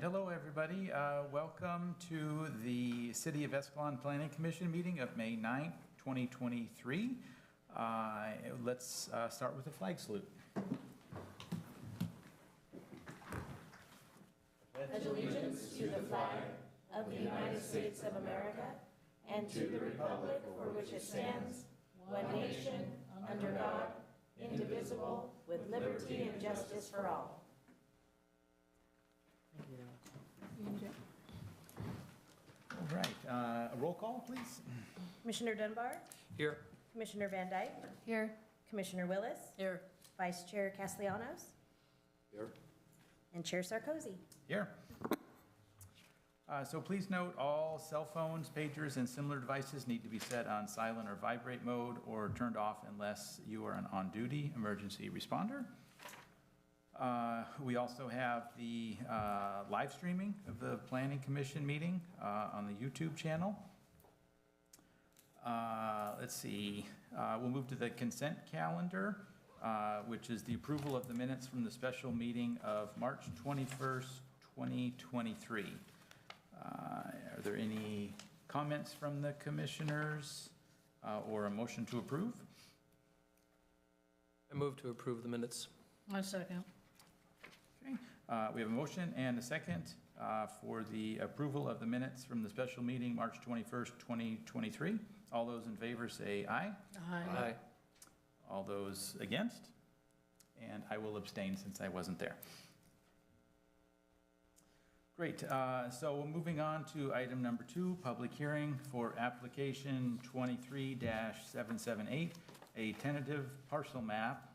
hello everybody. Welcome to the City of Escalon Planning Commission meeting of May 9th, 2023. Let's start with a flag salute. Pledge allegiance to the flag of the United States of America and to the republic for which it stands, one nation, under God, indivisible, with liberty and justice for all. All right, a roll call, please. Commissioner Dunbar? Here. Commissioner Van Dyke? Here. Commissioner Willis? Here. Vice Chair Castellanos? Here. And Chair Sarkozy. Here. So please note all cell phones, pagers, and similar devices need to be set on silent or vibrate mode or turned off unless you are an on-duty emergency responder. We also have the live streaming of the Planning Commission meeting on the YouTube channel. Let's see, we'll move to the consent calendar, which is the approval of the minutes from the special meeting of March 21st, 2023. Are there any comments from the commissioners or a motion to approve? I move to approve the minutes. I second. Okay, we have a motion and a second for the approval of the minutes from the special meeting, March 21st, 2023. All those in favor say aye. Aye. All those against? And I will abstain since I wasn't there. Great, so moving on to item number 2, public hearing for application 23-778, a tentative parcel map,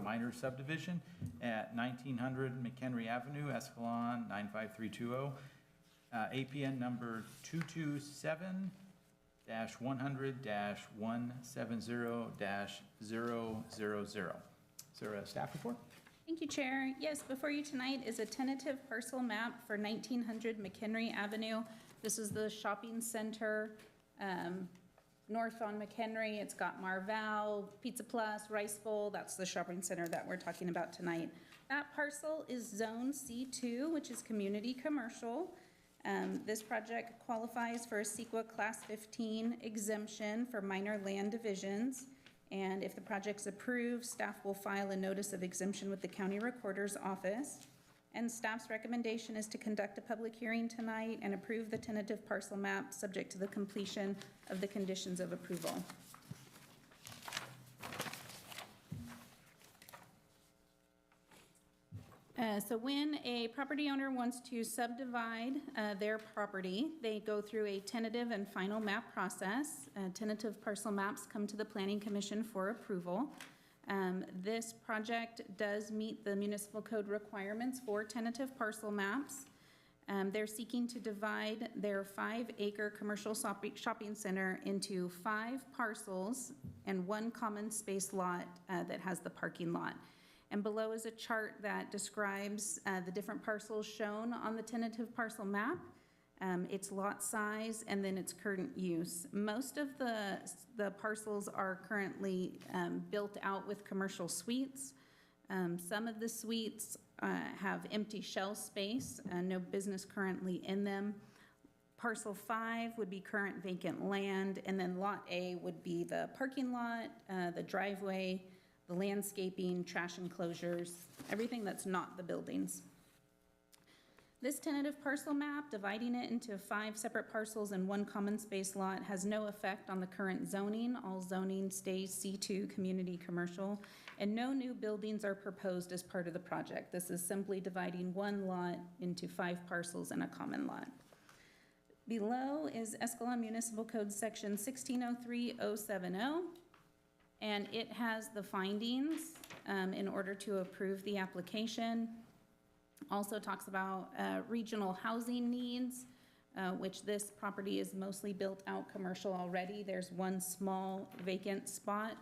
minor subdivision at 1900 McHenry Avenue, Escalon 95320, APN number 227-100-170-000. Is there a staff report? Thank you, Chair. Yes, before you tonight is a tentative parcel map for 1900 McHenry Avenue. This is the shopping center north on McHenry. It's got Marval, Pizza Plus, Rice Bowl. That's the shopping center that we're talking about tonight. That parcel is Zone C2, which is community commercial. This project qualifies for a CEQA Class 15 exemption for minor land divisions. And if the project's approved, staff will file a notice of exemption with the county recorder's office. And staff's recommendation is to conduct a public hearing tonight and approve the tentative parcel map subject to the completion of the conditions of approval. So when a property owner wants to subdivide their property, they go through a tentative and final map process. Tentative parcel maps come to the Planning Commission for approval. This project does meet the municipal code requirements for tentative parcel maps. They're seeking to divide their 5-acre commercial shopping center into 5 parcels and 1 common space lot that has the parking lot. And below is a chart that describes the different parcels shown on the tentative parcel map, its lot size, and then its current use. Most of the parcels are currently built out with commercial suites. Some of the suites have empty shell space, no business currently in them. Parcel 5 would be current vacant land, and then Lot A would be the parking lot, the driveway, the landscaping, trash enclosures, everything that's not the buildings. This tentative parcel map, dividing it into 5 separate parcels and 1 common space lot, has no effect on the current zoning. All zoning stays C2, community commercial, and no new buildings are proposed as part of the project. This is simply dividing 1 lot into 5 parcels and a common lot. Below is Escalon Municipal Code Section 1603-070. And it has the findings in order to approve the application. Also talks about regional housing needs, which this property is mostly built out commercial already. There's 1 small vacant spot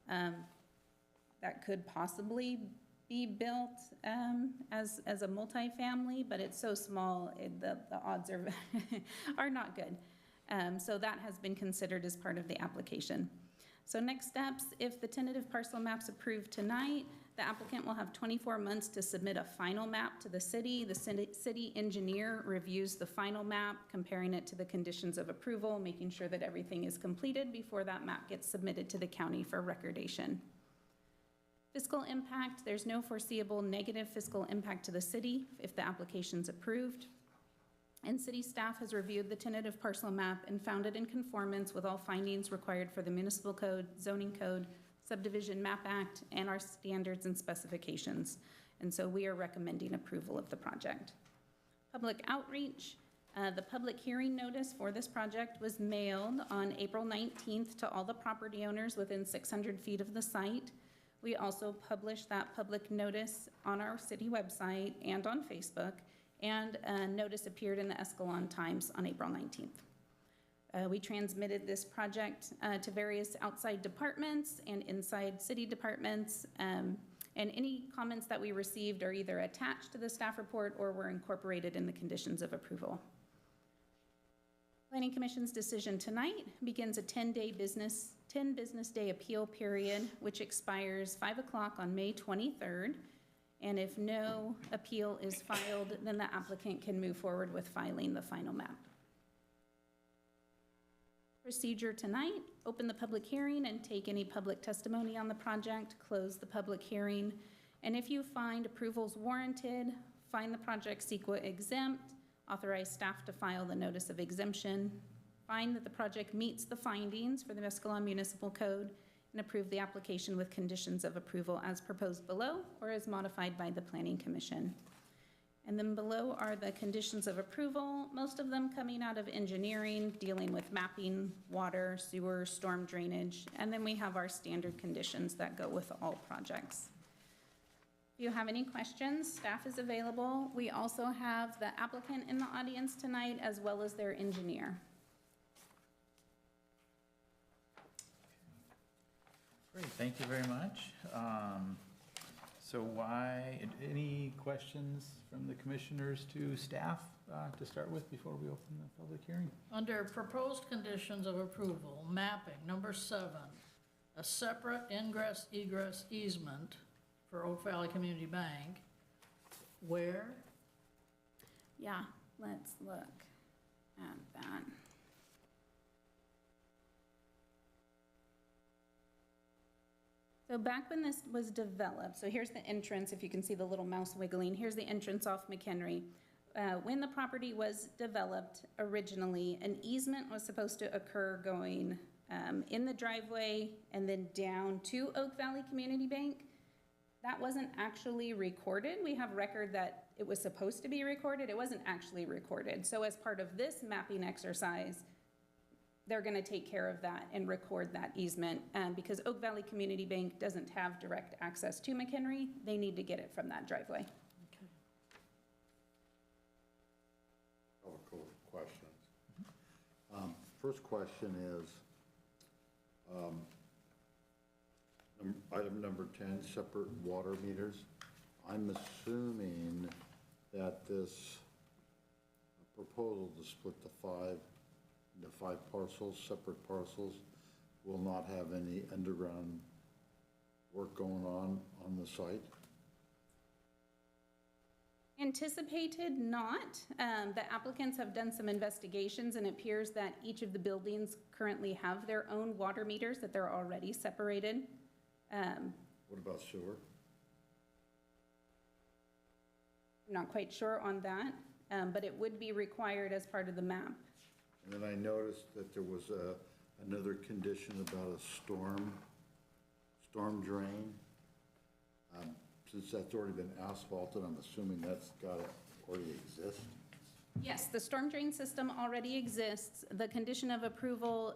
that could possibly be built as a multifamily, but it's so small, the odds are, are not good. So that has been considered as part of the application. So next steps, if the tentative parcel map's approved tonight, The applicant will have 24 months to submit a final map to the city. The city engineer reviews the final map, comparing it to the conditions of approval, making sure that everything is completed before that map gets submitted to the county for recordation. Fiscal impact, there's no foreseeable negative fiscal impact to the city if the application's approved. And city staff has reviewed the tentative parcel map and found it in conformance with all findings required for the municipal code, zoning code, Subdivision Map Act, and our standards and specifications. And so we are recommending approval of the project. Public outreach, the public hearing notice for this project was mailed on April 19th to all the property owners within 600 feet of the site. We also published that public notice on our city website and on Facebook, and a notice appeared in the Escalon Times on April 19th. We transmitted this project to various outside departments and inside city departments, and any comments that we received are either attached to the staff report or were incorporated in the conditions of approval. Planning Commission's decision tonight begins a 10 business day appeal period, which expires 5 o'clock on May 23rd. And if no appeal is filed, then the applicant can move forward with filing the final map. Procedure tonight, open the public hearing and take any public testimony on the project, close the public hearing, and if you find approvals warranted, find the project CEQA exempt, authorize staff to file the notice of exemption, find that the project meets the findings for the Escalon Municipal Code, and approve the application with conditions of approval as proposed below or as modified by the Planning Commission. And then below are the conditions of approval, most of them coming out of engineering, dealing with mapping, water, sewer, storm drainage, and then we have our standard conditions that go with all projects. If you have any questions, staff is available. We also have the applicant in the audience tonight as well as their engineer. Great, thank you very much. So any questions from the commissioners to staff to start with before we open the public hearing? Under proposed conditions of approval, mapping, number 7, a separate ingress-egress easement for Oak Valley Community Bank, where? Yeah, let's look at that. So back when this was developed, so here's the entrance, if you can see the little mouse wiggling, here's the entrance off McHenry. When the property was developed originally, an easement was supposed to occur going in the driveway and then down to Oak Valley Community Bank. That wasn't actually recorded. We have record that it was supposed to be recorded. It wasn't actually recorded. So as part of this mapping exercise, they're going to take care of that and record that easement. Because Oak Valley Community Bank doesn't have direct access to McHenry, they need to get it from that driveway. Okay. A couple of questions. First question is, item number 10, separate water meters. I'm assuming that this proposal to split the 5 parcels, separate parcels, will not have any underground work going on the site? Anticipated not. The applicants have done some investigations and it appears that each of the buildings currently have their own water meters that they're already separated. What about sewer? I'm not quite sure on that, but it would be required as part of the map. And then I noticed that there was another condition about a storm drain. Since that's already been asphalted, I'm assuming that's got to already exist. Yes, the storm drain system already exists. The condition of approval,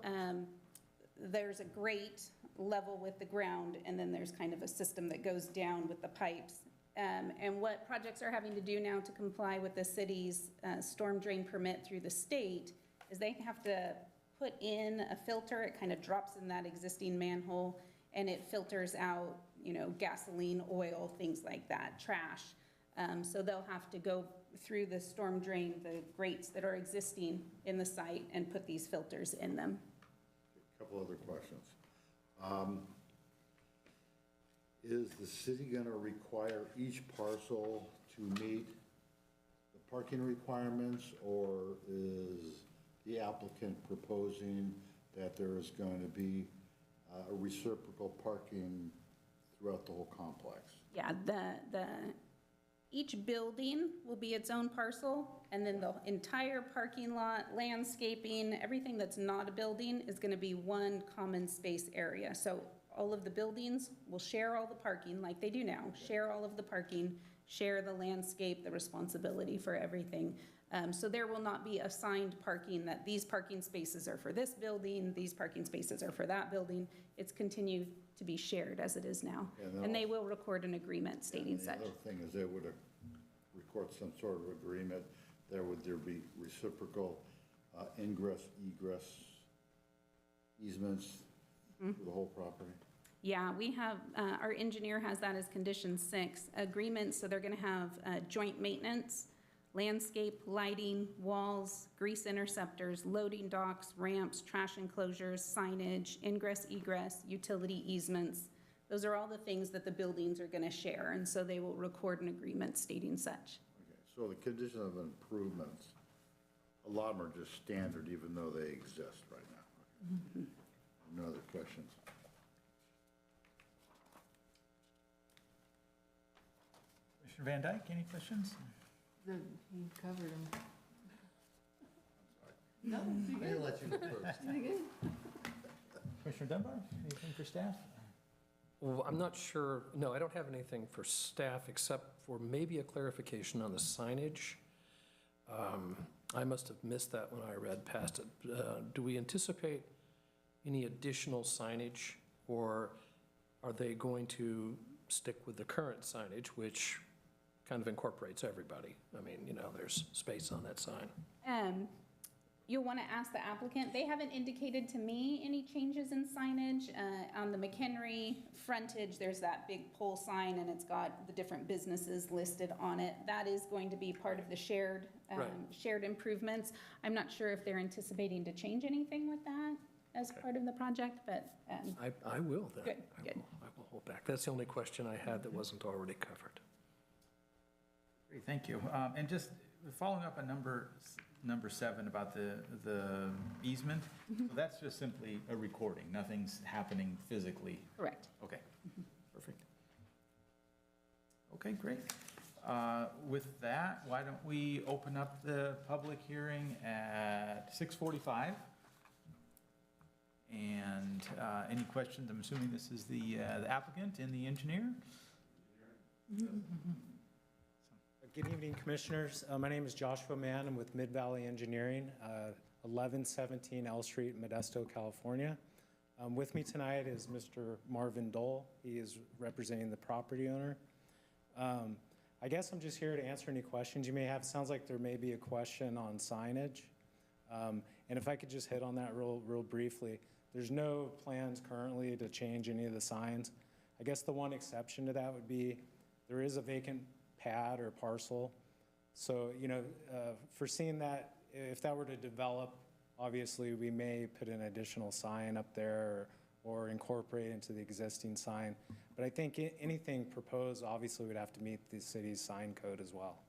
there's a grate level with the ground, and then there's kind of a system that goes down with the pipes. And what projects are having to do now to comply with the city's storm drain permit through the state is they have to put in a filter. It kind of drops in that existing manhole, and it filters out, gasoline, oil, things like that, trash. So they'll have to go through the storm drain, the grates that are existing in the site, and put these filters in them. A couple other questions. Is the city gonna require each parcel to meet the parking requirements, or is the applicant proposing that there is going to be a reciprocal parking throughout the whole complex? Yeah, each building will be its own parcel, and then the entire parking lot, landscaping, everything that's not a building is gonna be one common space area. So all of the buildings will share all the parking, like they do now, share all of the parking, share the landscape, the responsibility for everything. So there will not be assigned parking, that these parking spaces are for this building, these parking spaces are for that building. It's continued to be shared as it is now. And they will record an agreement stating such. The other thing is they would record some sort of agreement, would there be reciprocal ingress, egress easements through the whole property? Yeah, we have, our engineer has that as condition 6, agreements, so they're gonna have joint maintenance, landscape, lighting, walls, grease interceptors, loading docks, ramps, trash enclosures, signage, ingress, egress, utility easements. Those are all the things that the buildings are gonna share, and so they will record an agreement stating such. Okay, so the condition of improvements, a lot of them are just standard even though they exist right now. No other questions? Commissioner Van Dyke, any questions? He covered them. No, I'm going to let you go first. Commissioner Dunbar, anything for staff? Well, I'm not sure, no, I don't have anything for staff except for maybe a clarification on the signage. I must have missed that when I read past it. Do we anticipate any additional signage, or are they going to stick with the current signage, which kind of incorporates everybody? I mean, you know, there's space on that sign. You'll want to ask the applicant. They haven't indicated to me any changes in signage. On the McHenry frontage, there's that big pole sign, and it's got the different businesses listed on it. That is going to be part of the shared improvements. I'm not sure if they're anticipating to change anything with that as part of the project, but. I will then. Good, good. I will hold back. That's the only question I had that wasn't already covered. Great, thank you. And just following up on number 7 about the easement, so that's just simply a recording, nothing's happening physically? Correct. Okay, perfect. Okay, great. With that, why don't we open up the public hearing at 6:45? And any questions? I'm assuming this is the applicant and the engineer? Good evening, Commissioners. My name is Joshua Mann. I'm with Mid-Valley Engineering, 1117 L Street, Modesto, California. With me tonight is Mr. Marvin Dole. He is representing the property owner. I guess I'm just here to answer any questions you may have. Sounds like there may be a question on signage. And if I could just hit on that real briefly. There's no plans currently to change any of the signs. I guess the one exception to that would be there is a vacant pad or parcel. So, you know, foreseeing that, if that were to develop, obviously we may put an additional sign up there or incorporate into the existing sign. But I think anything proposed obviously would have to meet the city's sign code as well.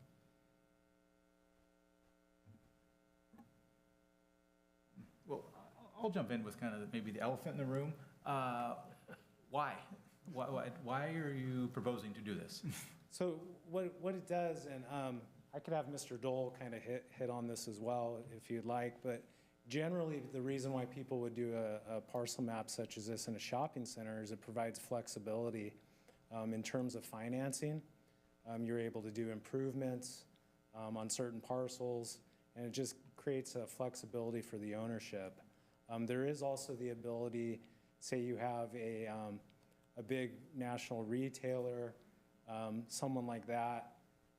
Well, I'll jump in with kind of maybe the elephant in the room. Why? Why are you proposing to do this? So what it does, and I could have Mr. Dole kind of hit on this as well if you'd like, but generally the reason why people would do a parcel map such as this in a shopping center is it provides flexibility in terms of financing. You're able to do improvements on certain parcels, and it just creates a flexibility for the ownership. There is also the ability, say you have a big national retailer, someone like that,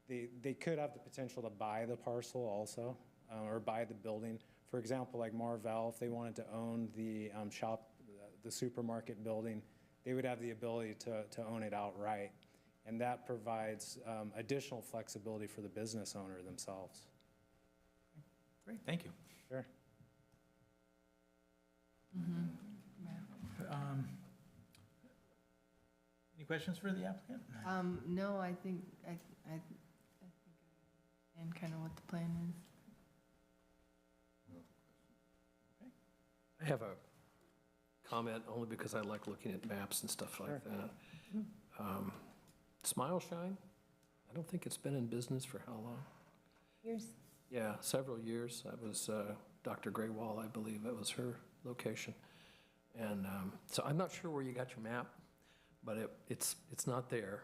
they could have the potential to buy the parcel also, or buy the building. For example, like Marvell, if they wanted to own the the supermarket building, they would have the ability to own it outright. And that provides additional flexibility for the business owner themselves. Great, thank you. Sure. Any questions for the applicant? No, I think and kind of what the plan is. I have a comment only because I like looking at maps and stuff like Sure. that. Smile Shine, I don't think it's been in business for how long? Here's, Yeah, several years. That was Dr. Graywall, I believe. That was her location. And so I'm not sure where you got your map, but it's not there.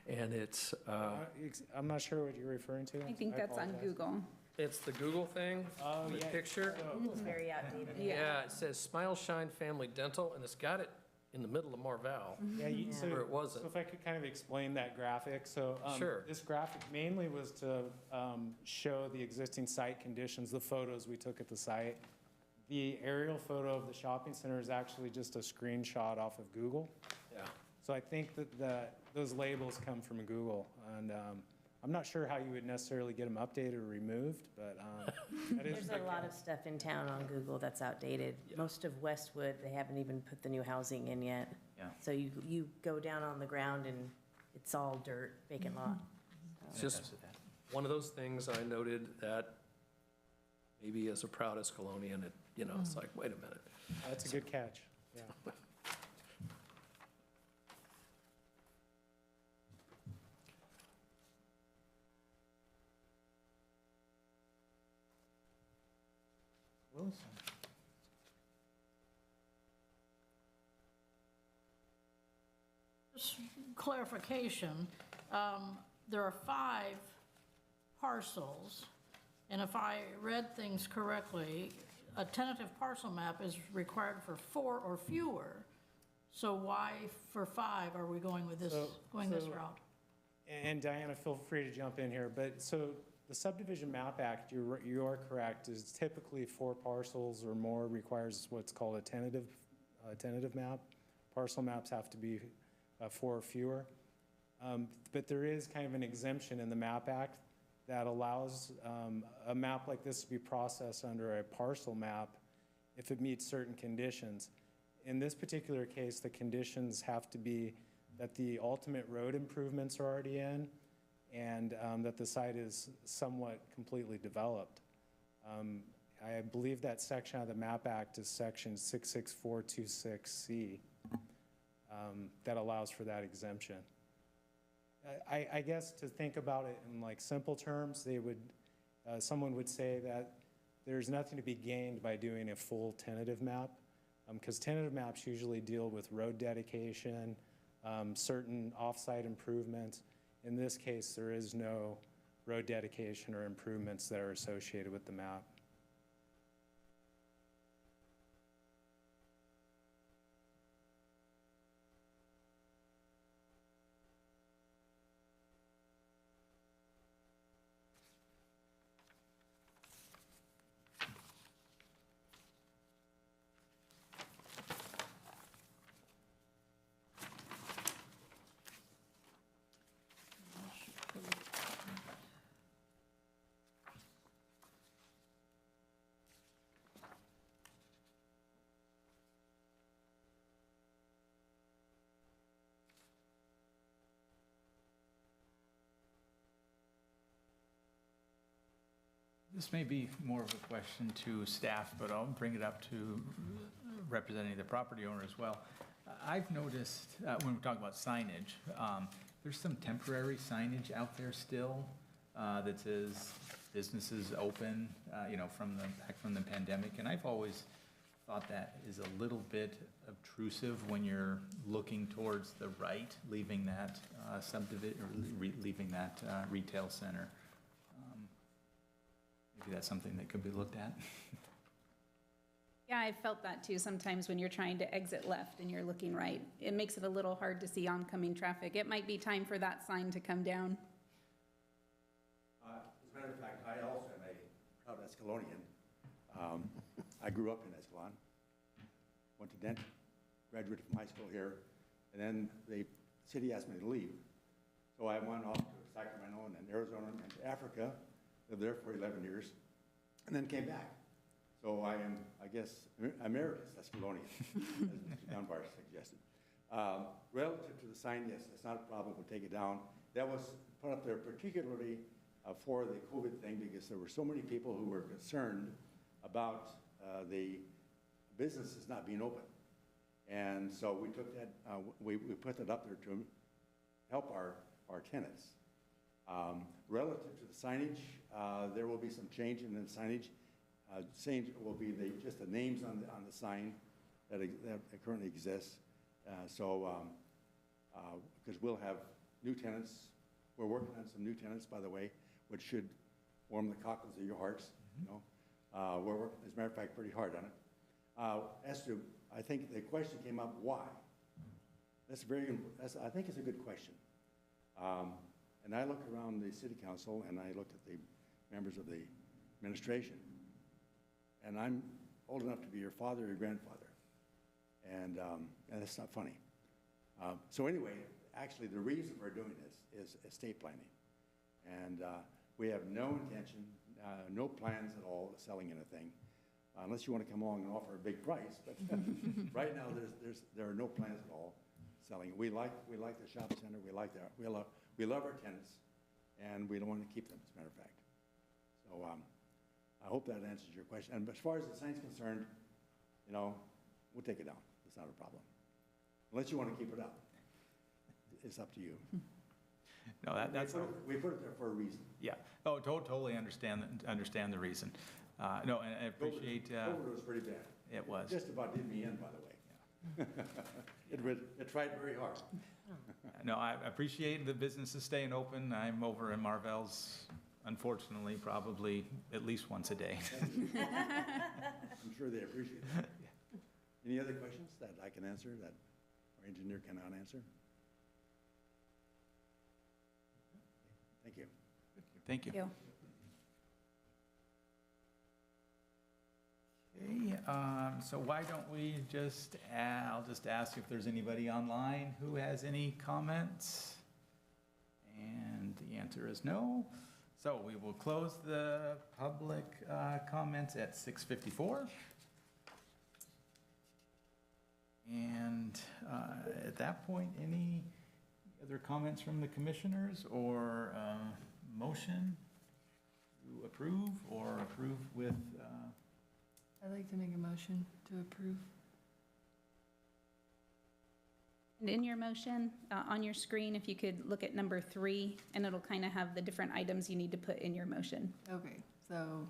And it's I'm not sure what you're referring to. I think that's on apologize. Google. it's the Google thing, Oh, the yeah. picture. it's very outdated. Yeah, it says Smile Shine Family Dental, and it's got it in the middle of Marval. Yeah, so, Where it wasn't. so if I could kind of explain that graphic, so. Sure. This graphic mainly was to show the existing site conditions, the photos we took at the site. The aerial photo of the shopping center is actually just a screenshot off of Google. Yeah. So I think that those labels come from Google, and I'm not sure how you would necessarily get them updated or removed, but that is. There's a lot of stuff in town on Google that's outdated. Most of Westwood, they haven't even put the new housing in yet. Yeah. So you go down on the ground and it's all dirt, vacant lot. It's just one of those things I noted that maybe as a proud Escalonian, it's like, wait a minute. That's a good catch, yeah. Wilson? Just clarification, there are 5 parcels, and if I read things correctly, a tentative parcel map is required for 4 or fewer. So why for 5 are we going with this, this route? And Diana, feel free to jump in here, but so the Subdivision Map Act, you are correct, is typically 4 parcels or more, requires what's called a tentative map. Parcel maps have to be 4 or fewer. But there is kind of an exemption in the Map Act that allows a map like this to be processed under a parcel map if it meets certain conditions. In this particular case, the conditions have to be that the ultimate road improvements are already in and that the site is somewhat completely developed. I believe that section of the MAP Act is section 66426C that allows for that exemption. I guess to think about it in like simple terms, someone would say that there's nothing to be gained by doing a full tentative map, because tentative maps usually deal with road dedication, certain off-site improvements. In this case, there is no road dedication or improvements that are associated with the map. This may be more of a question to staff, but I'll bring it up to representing the property owner as well. I've noticed, when we're talking about signage, there's some temporary signage out there still that says businesses open, back from the pandemic. And I've always thought that is a little bit obtrusive when you're looking towards the right, leaving that subdivision, or leaving that retail center. Maybe that's something that could be looked at. Yeah, I felt that too sometimes when you're trying to exit left and you're looking right. It makes it a little hard to see oncoming traffic. It might be time for that sign to come down. As a matter of fact, I also am a proud Escalonian. I grew up in Escalon, went to Dent, graduated from high school here, and then the city asked me to leave. So I went off to Sacramento and then Arizona and to Africa, lived there for 11 years, and then came back. So I am, I guess, emeritus Escalonian, as Mr. Dunbar suggested. Relative to the sign, yes, that's not a problem, we'll take it down. That was put up there particularly for the COVID thing, because there were so many people who were concerned about the businesses not being open. And so we took that, we put that up there to help our tenants. Relative to the signage, there will be some change in the signage. Change will be just the names on the sign that currently exists. Because we'll have new tenants. We're working on some new tenants, by the way, which should warm the cockles of your hearts, you know. We're working, as a matter of fact, pretty hard on it. As to, I think the question came up, why? I think it's a good question. And I look around the city council and I look at the members of the administration, and I'm old enough to be your father or your grandfather. And that's not funny. So anyway, actually the reason for doing this is estate planning. And we have no intention, no plans at all of selling anything, unless you want to come along and offer a big price. But right now, there are no plans at all selling. We like the shopping center. We love our tenants, and we don't want to keep them, as a matter of fact. So I hope that answers your question. And as far as the sign's concerned, you know, we'll take it down. It's not a problem. Unless you want to keep it up. It's up to you. No, that's. We put it there for a reason. Yeah. Oh, totally understand the reason. No, and I appreciate. COVID was pretty bad. It was. Just about did me in, by the way. It tried very hard. No, I appreciate the businesses staying open. I'm over in Marvell's, unfortunately, probably at least once a day. I'm sure they appreciate it. Any other questions that I can answer, that our engineer cannot answer? Thank you. Thank you. Thank you. Okay, so why don't we I'll just ask if there's anybody online who has any comments. And the answer is no. So we will close the public comments at 6:54. And at that point, any other comments from the commissioners or motion to approve or approve with? I'd like to make a motion to approve. And in your motion, on your screen, if you could look at number 3, and it'll kind of have the different items you need to put in your motion. Okay, so,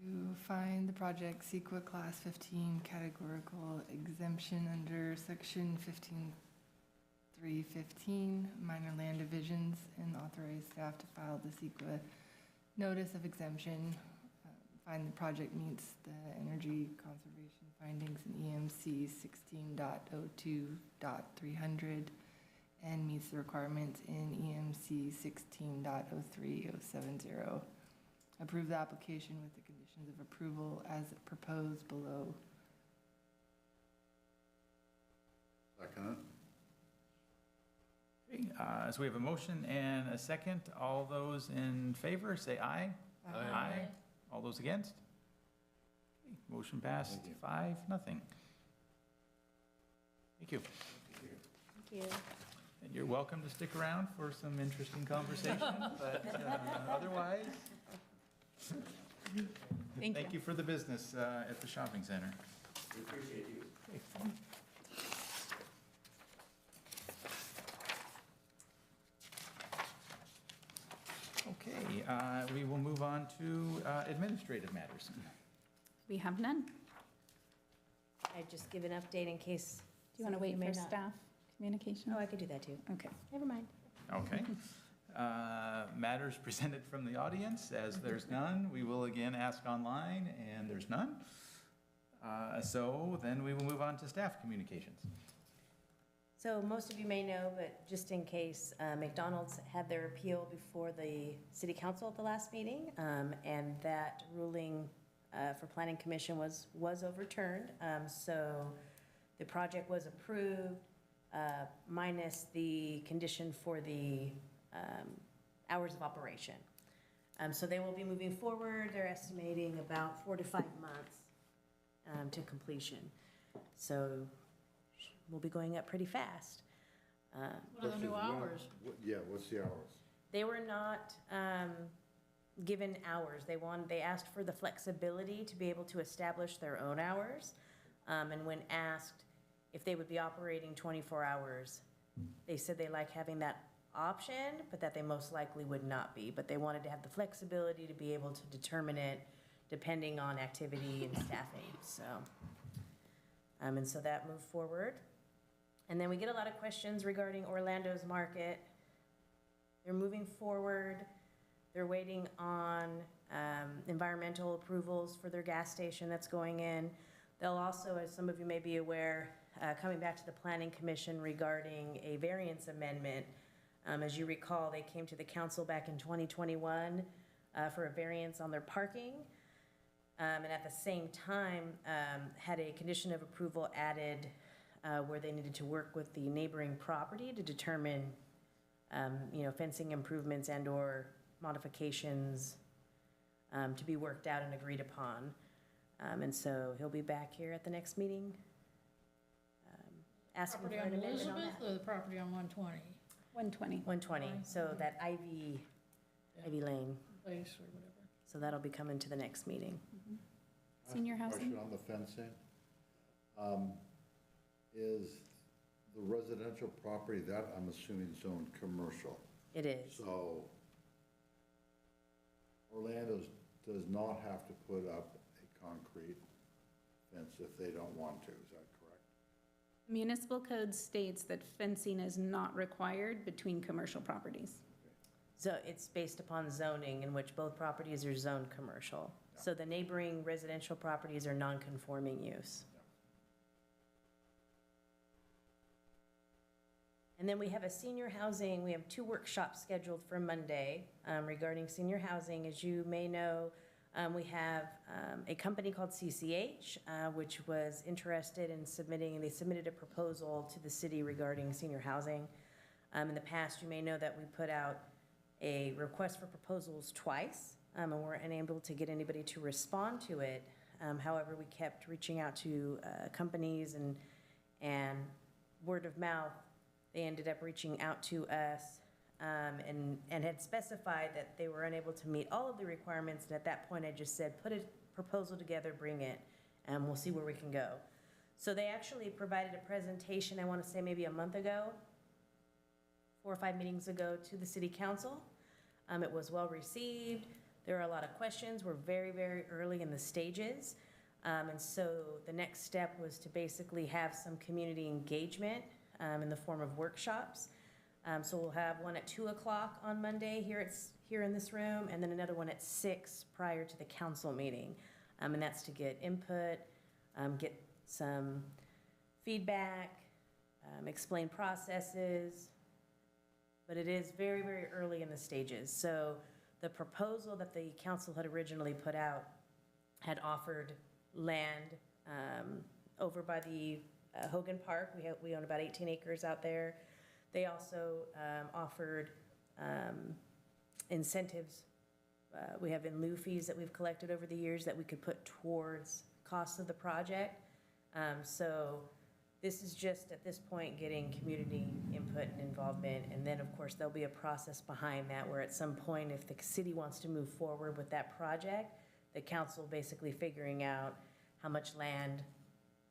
to find the project CEQA Class 15 categorical exemption under Section 15.315, minor land divisions, and authorize staff to file the CEQA notice of exemption. Find the project meets the energy conservation findings in EMC 16.02.300 and meets the requirements in EMC 16.03070. Approve the application with the conditions of approval as proposed below. Second it. Okay, so we have a motion and a second. All those in favor, say aye. Aye. All those against? Okay, motion passed, Thank you. 5-0. Thank you. Thank you. And you're welcome to stick around for some interesting conversation, but otherwise, thank you for the business at the shopping center. We appreciate you. Okay, we will move on to administrative matters. We have none. I just give an update in case. Do you want to wait may for not- staff communication? Oh, I could do that too. Okay. Never mind. Okay. Matters presented from the audience, as there's none, we will again ask online, and there's none. So then we will move on to staff communications. So most of you may know, but just in case, McDonald's had their appeal before the city council at the last meeting, and that ruling for planning commission was overturned. So the project was approved, minus the condition for the hours of operation. So they will be moving forward. They're estimating about 4 to 5 months to completion. So we'll be going up pretty fast. What are the new hours? Yeah, what's the hours? They were not given hours. They asked for the flexibility to be able to establish their own hours. And when asked if they would be operating 24 hours, they said they like having that option, but that they most likely would not be. But they wanted to have the flexibility to be able to determine it depending on activity and staffing, so. And so that moved forward. And then we get a lot of questions regarding Orlando's market. They're moving forward. They're waiting on environmental approvals for their gas station that's going in. They'll also, as some of you may be aware, coming back to the Planning Commission regarding a variance amendment. As you recall, they came to the council back in 2021 for a variance on their parking. And at the same time, had a condition of approval added where they needed to work with the neighboring property to determine, fencing improvements and/or modifications to be worked out and agreed upon. And so he'll be back here at the next meeting, asking for Property an on amendment on Elizabeth that. or the property on 120 120. 120, so that Ivy Lane. place or whatever? So that'll be coming to the next meeting. Senior housing? Question on the fencing. Is the residential property, that I'm assuming zoned commercial? It is. So Orlando does not have to put up a concrete fence if they don't want to, is that correct? Municipal code states that fencing is not required between commercial properties. So it's based upon zoning in which both properties are zoned commercial. So the neighboring residential properties are non-conforming use. And then we have a senior housing, we have 2 workshops scheduled for Monday regarding senior housing. As you may know, we have a company called CCH, which was interested in they submitted a proposal to the city regarding senior housing. In the past, you may know that we put out a request for proposals twice, and weren't unable to get anybody to respond to it. However, we kept reaching out to companies and word of mouth. They ended up reaching out to us and had specified that they were unable to meet all of the requirements. And at that point, I just said, put a proposal together, bring it, and we'll see where we can go. So they actually provided a presentation, I want to say maybe a month ago, 4 or 5 meetings ago, to the city council. It was well received. There are a lot of questions. We're very, very early in the stages. And so the next step was to basically have some community engagement in the form of workshops. So we'll have one at 2 o'clock on Monday here in this room, and then another one at 6 prior to the council meeting. And that's to get input, get some feedback, explain processes. But it is very, very early in the stages. So the proposal that the council had originally put out had offered land over by the Hogan Park. We own about 18 acres out there. They also offered incentives. We have in lieu fees that we've collected over the years that we could put towards costs of the project. So this is just, at this point, getting community input and involvement. And then, of course, there'll be a process behind that where at some point, if the city wants to move forward with that project, the council basically figuring out how much land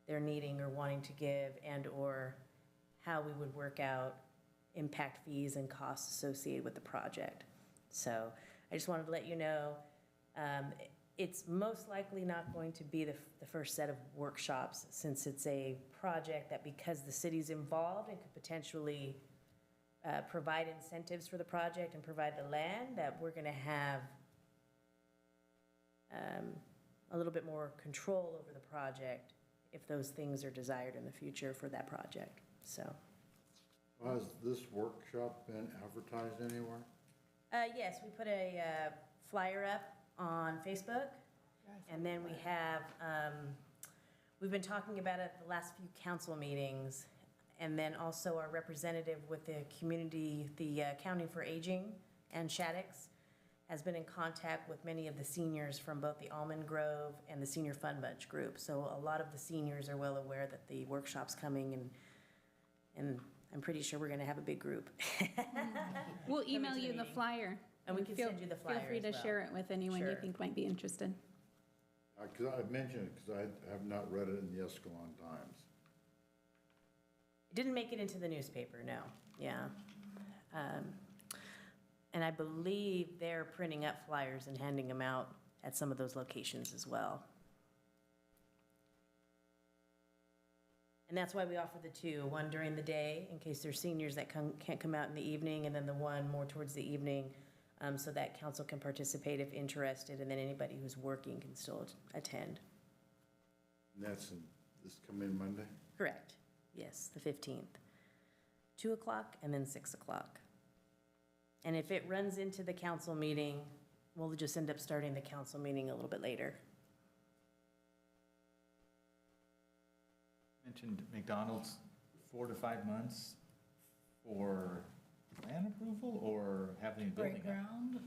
they're needing or wanting to give and/or how we would work out impact fees and costs associated with the project. So I just wanted to let you know, it's most likely not going to be the first set of workshops, since it's a project that, because the city's involved and could potentially provide incentives for the project and provide the land, that we're going to have a little bit more control over the project if those things are desired in the future for that project. So. Has this workshop been advertised anywhere? Yes, we put a flyer up on Facebook, and then we have, we've been talking about it at the last few council meetings, and then also our representative with the community, the County for Aging, and Shaddix, has been in contact with many of the seniors from both the Almond Grove and the Senior Fun Bunch group. So a lot of the seniors are well aware that the workshop's coming, and I'm pretty sure we're gonna have a big group. We'll Coming email to the you the meeting. flyer. And we can Feel- send you the flyer Feel free as to well. share it with anyone you Sure. think might be interested. Because I mentioned it, because I have not read it in the Escalon Times. It didn't make it into the newspaper, no, yeah. And I believe they're printing up flyers and handing them out at some of those locations as well. And that's why we offer the two, one during the day, in case there's seniors that can't come out in the evening, and then the one more towards the evening, so that council can participate if interested, and then anybody who's working can still attend. And that's this coming Monday? Correct, yes, the 15th. 2 o'clock and then 6 o'clock. And if it runs into the council meeting, we'll just end up starting the council meeting a little bit later. Mentioned McDonald's, 4 to 5 months for plan approval or having the building up? Playground?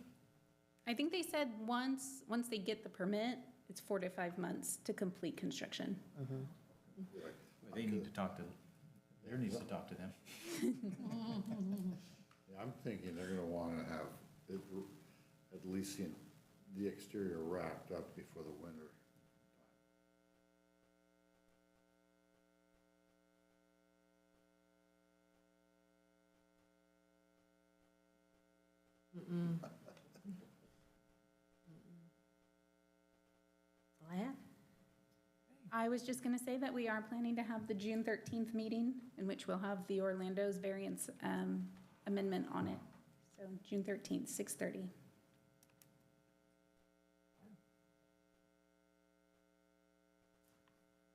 I think they said once they get the permit, it's 4 to 5 months to complete construction. They need to talk to, there needs to talk to them. Yeah, I'm thinking they're gonna wanna have it, at least the exterior wrapped up before the winter. All I have? I was just going to say that we are planning to have the June 13th meeting, in which we'll have the Orlando's variance amendment on it. So June 13th, 6:30.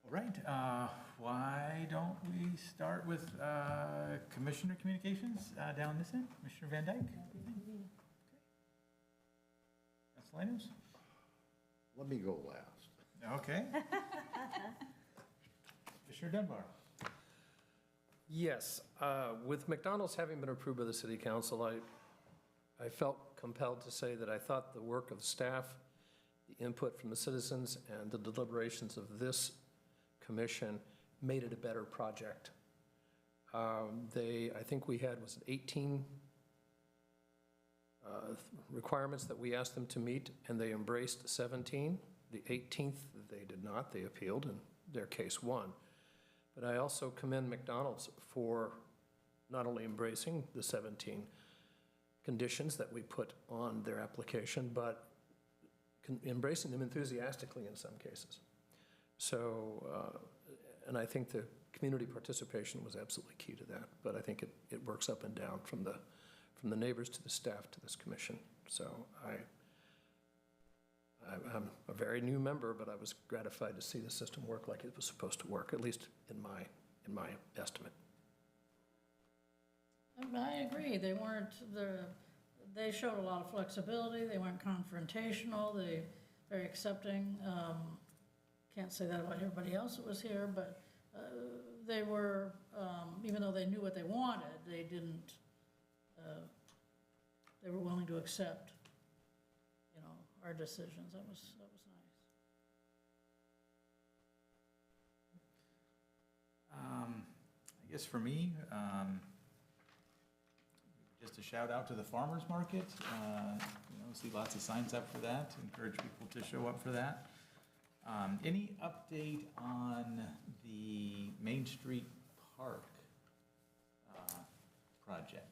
All right, why don't we start with Commissioner Communications down this end? Commissioner Van Dyke? Castellanos? Let me go last. Okay. Commissioner Dunbar? Yes, with McDonald's having been approved by the city council, I felt compelled to say that I thought the work of staff, the input from the citizens, and the deliberations of this commission made it a better project. I think we had, was it 18 requirements that we asked them to meet, and they embraced 17. The 18th, they did not. They appealed, and their case won. But I also commend McDonald's for not only embracing the 17 conditions that we put on their application, but embracing them enthusiastically in some cases. So, and I think the community participation was absolutely key to that. But I think it works up and down from the neighbors to the staff to this commission. So I'm a very new member, but I was gratified to see the system work like it was supposed to work, at least in my estimate. I agree, they showed a lot of flexibility, they weren't confrontational, they very accepting. Can't say that about everybody else that was here, but they were, even though they knew what they wanted, they didn't, they were willing to accept, our decisions. That was nice. I guess for me, just a shout out to the farmer's market. See lots of signs up for that. Encourage people to show up for that. Any update on the Main Street Park project?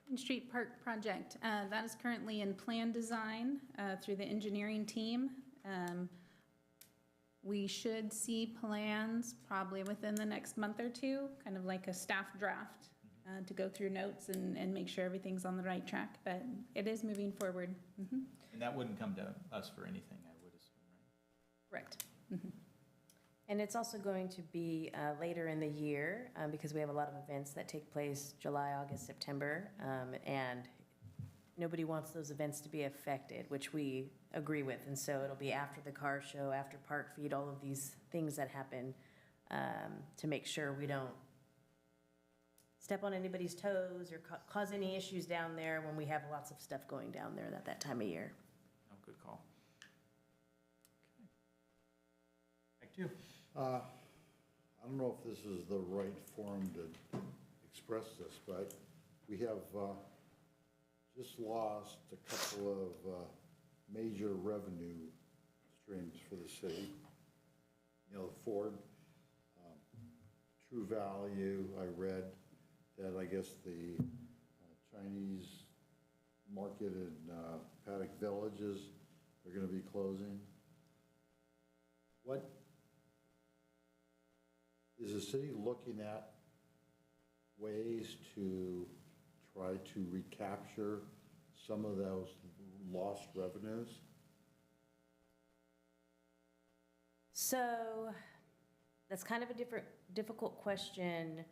Main Street Park project, that is currently in plan design through the engineering team. We should see plans probably within the next month or two, kind of like a staff draft to go through notes and make sure everything's on the right track, but it is moving forward. And that wouldn't come to us for anything, I would assume, right? Correct. And it's also going to be later in the year, because we have a lot of events that take place July, August, September, and nobody wants those events to be affected, which we agree with. And so it'll be after the car show, after Park Feed, all of these things that happen, to make sure we don't step on anybody's toes or cause any issues down there when we have lots of stuff going down there at that time of year. good call. Okay. Back to you. I don't know if this is the right forum to express this, but we have just lost a couple of major revenue streams for the city. You know, Ford, True Value, I read that I guess the Chinese market in Paddock Villages are going to be closing. What is the city looking at ways to try to recapture some of those lost revenues? So that's kind of a difficult question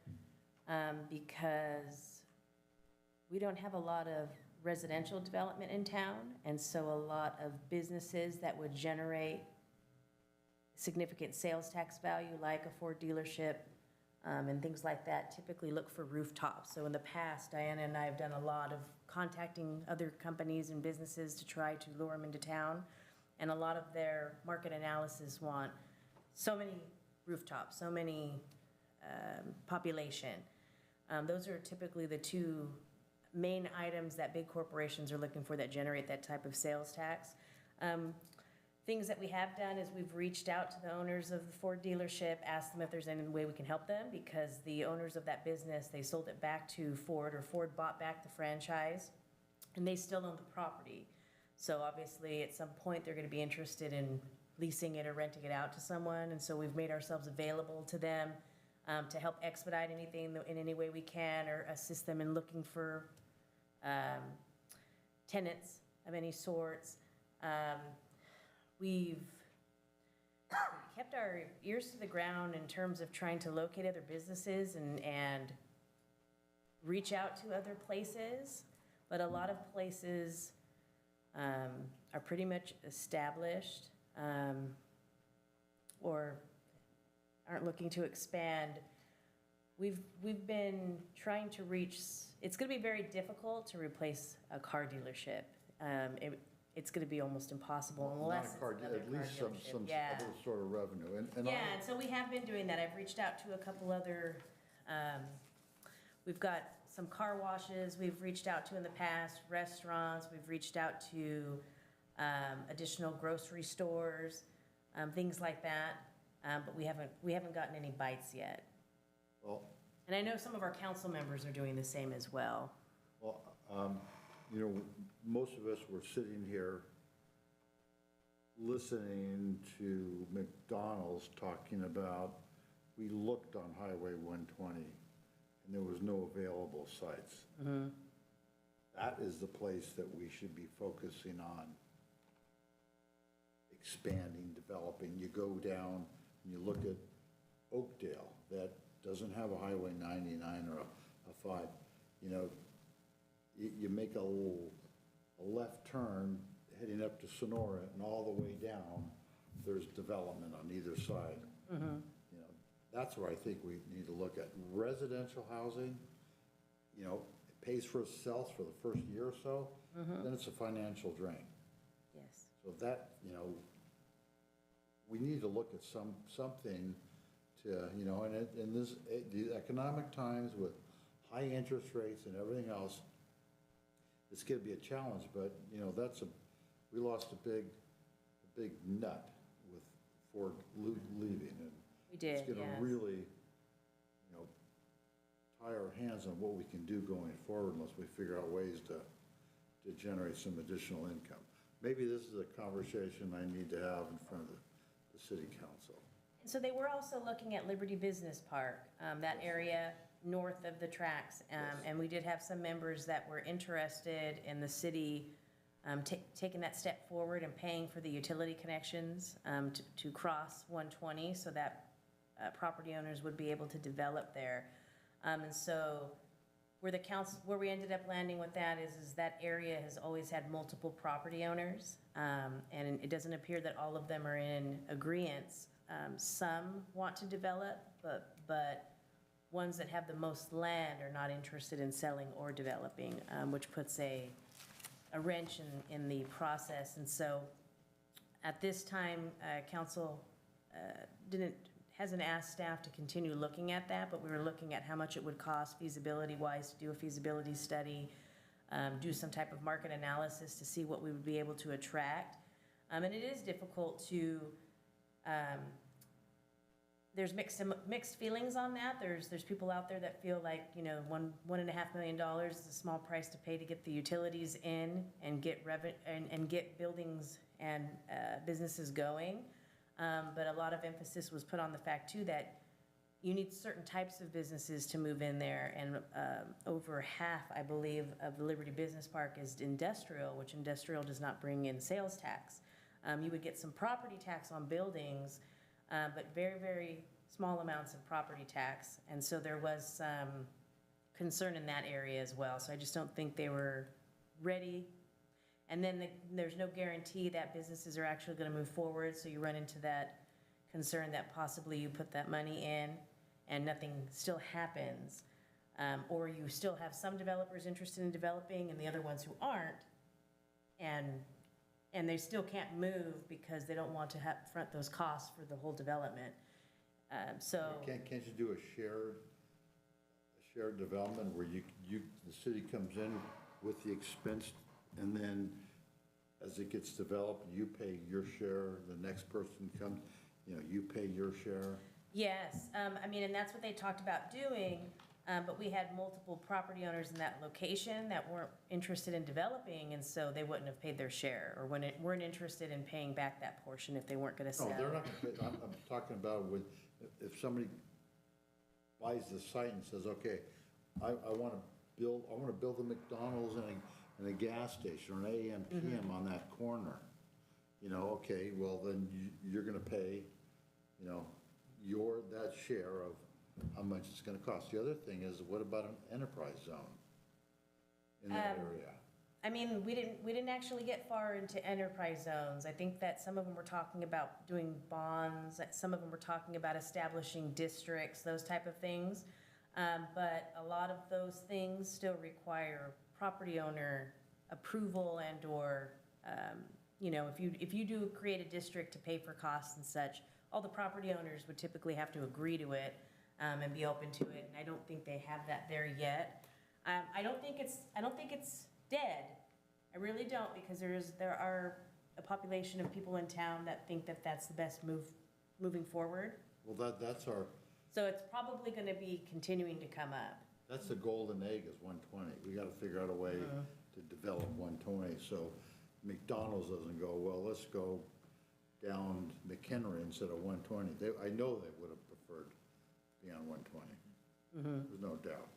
because we don't have a lot of residential development in town, and so a lot of businesses that would generate significant sales tax value, like a Ford dealership and things like that, typically look for rooftops. So in the past, Diana and I have done a lot of contacting other companies and businesses to try to lure them into town, and a lot of their market analysis want so many rooftops, so many population. Those are typically the two main items that big corporations are looking for that generate that type of sales tax. Things that we have done is we've reached out to the owners of the Ford dealership, asked them if there's any way we can help them, because the owners of that business, they sold it back to Ford, or Ford bought back the franchise, and they still own the property. So obviously, at some point, they're gonna be interested in leasing it or renting it out to someone, and so we've made ourselves available to them to help expedite anything in any way we can, or assist them in looking for tenants of any sorts. We've kept our ears to the ground in terms of trying to locate other businesses and reach out to other places, but a lot of places are pretty much established or aren't looking to expand. We've been trying to reach, it's gonna be very difficult to replace a car dealership. It's gonna be almost impossible unless it's another car dealership. At least some Yeah. other sort of revenue. And Yeah, and so we have been doing that. I've reached out to a couple other, we've got some car washes we've reached out to in the past, restaurants, we've reached out to additional grocery stores, things like that, but we haven't gotten any bites yet. Well, And I know some of our council members are doing the same as well. well, you know, most of us were sitting here listening to McDonald's talking about, we looked on Highway 120 and there was no available sites. That is the place that we should be focusing on expanding, developing. You go down and you look at Oakdale, that doesn't have a Highway 99 or a 5. You know, you make a left turn heading up to Sonora, and all the way down, there's development on either side. You know, that's where I think we need to look at. Residential housing, you know, it pays for itself for the first year or so, then it's a financial drain. Yes. So that, you know, we need to look at something to, you know, and in this, the economic times with high interest rates and everything else, it's gonna be a challenge, but, you know, we lost a big nut with Ford leaving, and We did, it's gonna yes. really, you know, tie our hands on what we can do going forward unless we figure out ways to generate some additional income. Maybe this is a conversation I need to have in front of the city council. So they were also looking at Liberty Business Park, that area north of the tracks. And we did have some members that were interested in the city taking that step forward and paying for the utility connections to cross 120 so that property owners would be able to develop there. And so where we ended up landing with that is that area has always had multiple property owners. And it doesn't appear that all of them are in agreement. Some want to develop, but ones that have the most land are not interested in selling or developing, which puts a a wrench in the process. And so at this time, council hasn't asked staff to continue looking at that, but we were looking at how much it would cost feasibility-wise to do a feasibility study, do some type of market analysis to see what we would be able to attract. And it is difficult to, there's mixed feelings on that. There's people out there that feel like, you know, $1.5 million is a small price to pay to get the utilities in and get and get buildings and businesses going. But a lot of emphasis was put on the fact too that you need certain types of businesses to move in there, and over half, I believe, of the Liberty Business Park is industrial, which industrial does not bring in sales tax. You would get some property tax on buildings, but very, very small amounts of property tax, and so there was some concern in that area as well. So I just don't think they were ready. And then there's no guarantee that businesses are actually going to move forward, so you run into that concern that possibly you put that money in and nothing still happens, or you still have some developers interested in developing and the other ones who aren't, and they still can't move because they don't want to front those costs for the whole development. So Can't you do a shared development where the city comes in with the expense, and then as it gets developed, you pay your share, the next person comes, you know, you pay your share? yes, I mean, and that's what they talked about doing, but we had multiple property owners in that location that weren't interested in developing, and so they wouldn't have paid their share, or weren't interested in paying back that portion if they weren't gonna sell. No, they're not gonna pay. I'm talking about if somebody buys the site and says, okay, I wanna build a McDonald's and a gas station, or an AM, PM on that corner. You know, okay, well, then you're gonna pay, you know, that share of how much it's gonna cost. The other thing is, what about an enterprise zone in that area? I mean, we didn't actually get far into enterprise zones. I think that some of them were talking about doing bonds, that some of them were talking about establishing districts, those type of things. But a lot of those things still require property owner approval and or, you know, if you do create a district to pay for costs and such, all the property owners would typically have to agree to it and be open to it. And I don't think they have that there yet. I don't think it's dead. I really don't, because there are a population of people in town that think that that's the best moving forward. Well, that's So it's probably going to be continuing to come up. that's the golden egg is 120. We gotta figure out a way to develop 120, so McDonald's doesn't go, well, let's go down McHenry instead of 120. I know they would have preferred to be on 120. There's no doubt.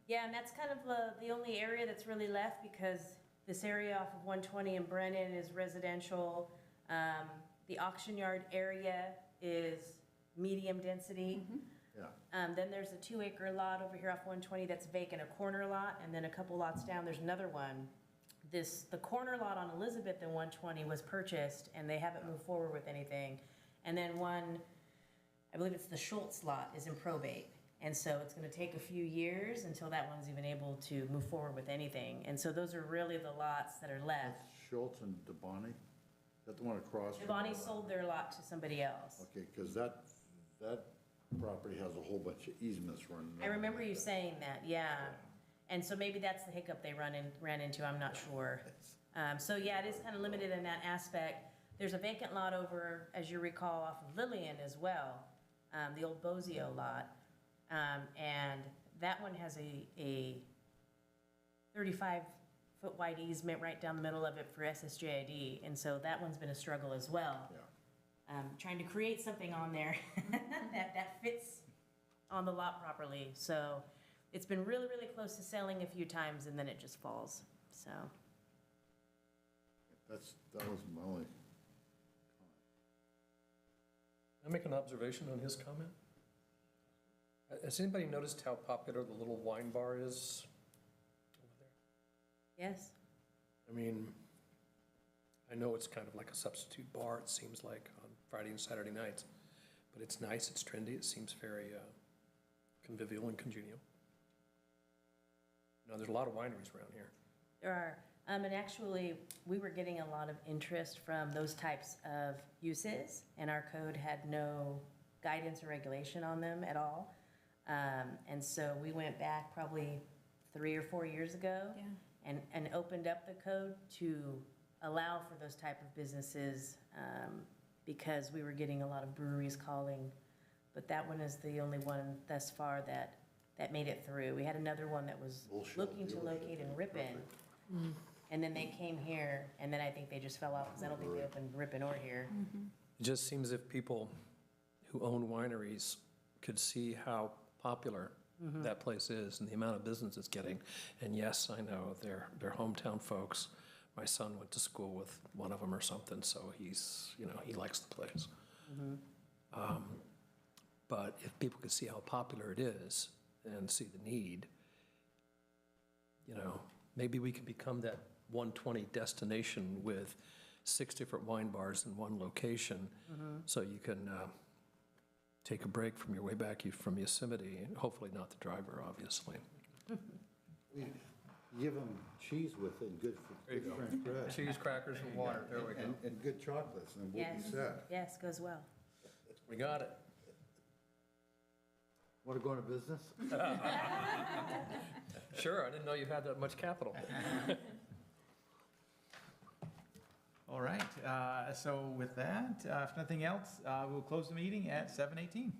Yeah, and that's kind of the only area that's really left, because this area off of 120 and Brennan is residential. The auction yard area is medium density. Yeah. Then there's a 2-acre lot over here off 120 that's vacant, a corner lot, and then a couple lots down, there's another one. The corner lot on Elizabeth and 120 was purchased, and they haven't moved forward with anything. And then one, I believe it's the Schultz lot, is in probate. And so it's gonna take a few years until that one's even able to move forward with anything. And so those are really the lots that are left. That's Schultz and DeBonnie? Is that the one across? from- Bonnie sold their lot to somebody else. Okay, because that property has a whole bunch of easements running. I remember you saying that, yeah. And so maybe that's the hiccup they ran into, I'm not sure. So yeah, it is kind of limited in that aspect. There's a vacant lot over, as you recall, off of Lillian as well, the old Bozio lot. And that one has a 35-foot wide easement right down the middle of it for SSJID, and so that one's been a struggle as well. Yeah. Trying to create something on there that fits on the lot properly. So it's been really, really close to selling a few times, and then it just falls, so. That was my only comment. Can I make an observation on his comment? Has anybody noticed how popular the little wine bar is over there? Yes. I mean, I know it's kind of like a substitute bar, it seems like, on Friday and Saturday nights. But it's nice, it's trendy, it seems very convivial and congenial. You know, there's a lot of wineries around here. There are. And actually, we were getting a lot of interest from those types of uses, and our code had no guidance or regulation on them at all. And so we went back probably 3 or 4 years ago and opened up the code to allow for those type of businesses, because we were getting a lot of breweries calling. But that one is the only one thus far that made it through. We had another one that was looking to locate in Ripon. And then they came here, and then I think they just fell off, because I don't think they opened Ripon or here. It just seems if people who own wineries could see how popular that place is and the amount of business it's getting. And yes, I know they're hometown folks. My son went to school with one of them or something, so he's, he likes the place. But if people could see how popular it is and see the need, maybe we can become that 120 destination with 6 different wine bars in one location, so you can take a break from your way back from Yosemite, and hopefully not the driver, obviously. Give them cheese with it, good French bread. Cheese, crackers, and water, there we go. And good chocolates, and we'll be set. Yes, goes well. We got it. Want to go into business? Sure, I didn't know you had that much capital. All right, so with that, if nothing else, we'll close the meeting at 7:18.